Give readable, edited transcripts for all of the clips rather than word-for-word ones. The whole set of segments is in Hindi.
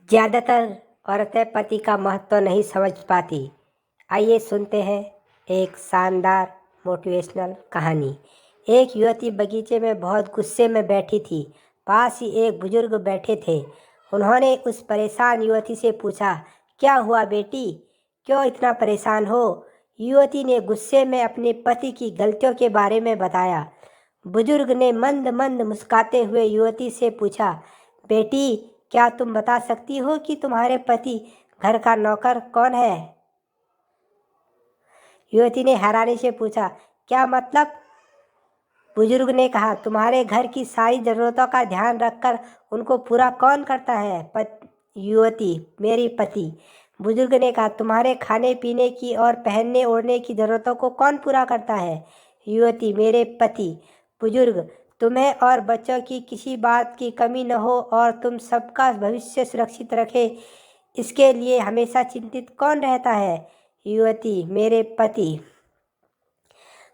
ज़्यादातर औरतें पति का महत्व नहीं समझ पाती। आइए सुनते हैं एक शानदार मोटिवेशनल कहानी। एक युवती बगीचे में बहुत गुस्से में बैठी थी। पास ही एक बुजुर्ग बैठे थे। उन्होंने उस परेशान युवती से पूछा, क्या हुआ बेटी, क्यों इतना परेशान हो? युवती ने गुस्से में अपने पति की गलतियों के बारे में बताया। बुजुर्ग ने मंद मंद मुस्कुराते हुए युवती से पूछा, बेटी, क्या तुम बता सकती हो कि तुम्हारे पति घर का नौकर कौन है? युवती ने हैरानी से पूछा, क्या मतलब? बुजुर्ग ने कहा, तुम्हारे घर की सारी जरूरतों का ध्यान रखकर उनको पूरा कौन करता है? युवती, मेरी पति। बुजुर्ग ने कहा, तुम्हारे खाने पीने की और पहनने ओढ़ने की जरूरतों को कौन पूरा करता है? युवती, मेरे पति। बुजुर्ग, तुम्हें और बच्चों की किसी बात की कमी न हो और तुम सबका भविष्य सुरक्षित रखे, इसके लिए हमेशा चिंतित कौन रहता है? युवती, मेरे पति।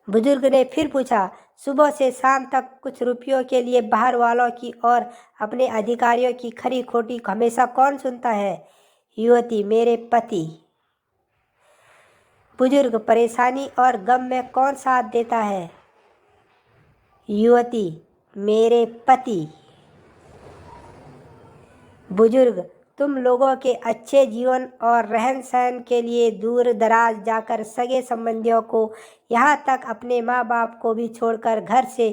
बुजुर्ग ने फिर पूछा, सुबह से शाम तक कुछ रुपयों के लिए बाहर वालों की और अपने अधिकारियों की खरी खोटी हमेशा कौन सुनता है? युवती, मेरे पति। बुजुर्ग, परेशानी और गम में कौन साथ देता है? युवती, मेरे पति। बुजुर्ग, तुम लोगों के अच्छे जीवन और रहन सहन के लिए दूर दराज जाकर सगे संबंधियों को, यहाँ तक अपने माँ बाप को भी छोड़कर घर से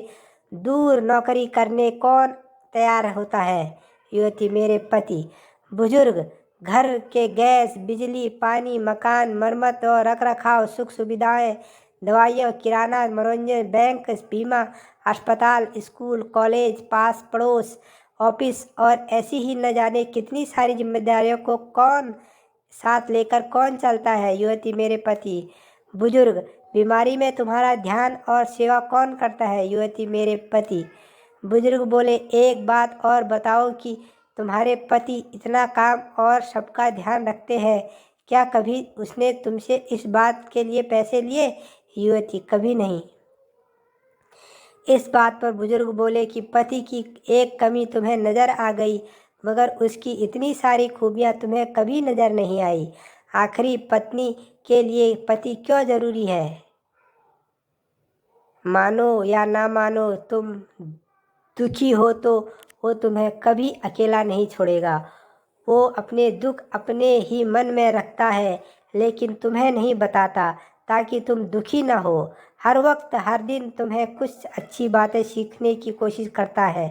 दूर नौकरी करने कौन तैयार होता है? युवती, मेरे पति। बुजुर्ग, घर के गैस, बिजली, पानी, मकान, मरम्मत और रखरखाव, सुख सुविधाएं, दवाइयों, किराना, मनोरंजन, बैंक, बीमा, अस्पताल, स्कूल, कॉलेज, पास पड़ोस, ऑफिस और ऐसी ही न जाने कितनी सारी जिम्मेदारियों को कौन साथ लेकर कौन चलता है? युवती, मेरे पति। बुजुर्ग, बीमारी में तुम्हारा ध्यान और सेवा कौन करता है? युवती, मेरे पति। बुजुर्ग बोले, एक बात और बताओ कि तुम्हारे पति इतना काम और सबका ध्यान रखते हैं, क्या कभी उसने तुमसे इस बात के लिए पैसे लिए? युवती, कभी नहीं। इस बात पर बुजुर्ग बोले कि पति की एक कमी तुम्हें नज़र आ गई, मगर उसकी इतनी सारी खूबियाँ तुम्हें कभी नज़र नहीं आई। आखिरी पत्नी के लिए पति क्यों ज़रूरी है? मानो या ना मानो, तुम दुखी हो तो वो तुम्हें कभी अकेला नहीं छोड़ेगा। वो अपने दुख अपने ही मन में रखता है, लेकिन तुम्हें नहीं बताता ताकि तुम दुखी ना हो। हर वक्त हर दिन तुम्हें कुछ अच्छी बातें सीखने की कोशिश करता है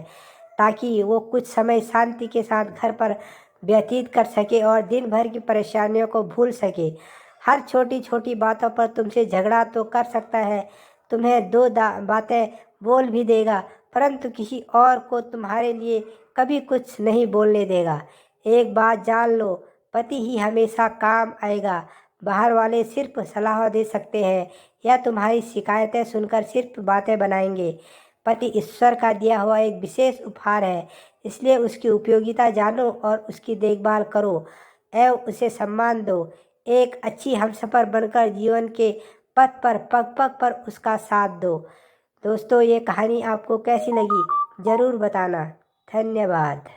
ताकि वो कुछ समय शांति के साथ घर पर व्यतीत कर सके और दिन भर की परेशानियों को भूल सके। हर छोटी छोटी बातों पर तुमसे झगड़ा तो कर सकता है, तुम्हें दो बातें बोल भी देगा, परंतु किसी और को तुम्हारे लिए कभी कुछ नहीं बोलने देगा। एक बात जान लो, पति ही हमेशा काम आएगा। बाहर वाले सिर्फ सलाह दे सकते हैं या तुम्हारी शिकायतें सुनकर सिर्फ बातें बनाएंगे। पति ईश्वर का दिया हुआ एक विशेष उपहार है, इसलिए उसकी उपयोगिता जानो और उसकी देखभाल करो एवं उसे सम्मान दो। एक अच्छी हमसफर बनकर जीवन के पथ पर पग पग पर उसका साथ दो। दोस्तों, ये कहानी आपको कैसी लगी ज़रूर बताना। धन्यवाद।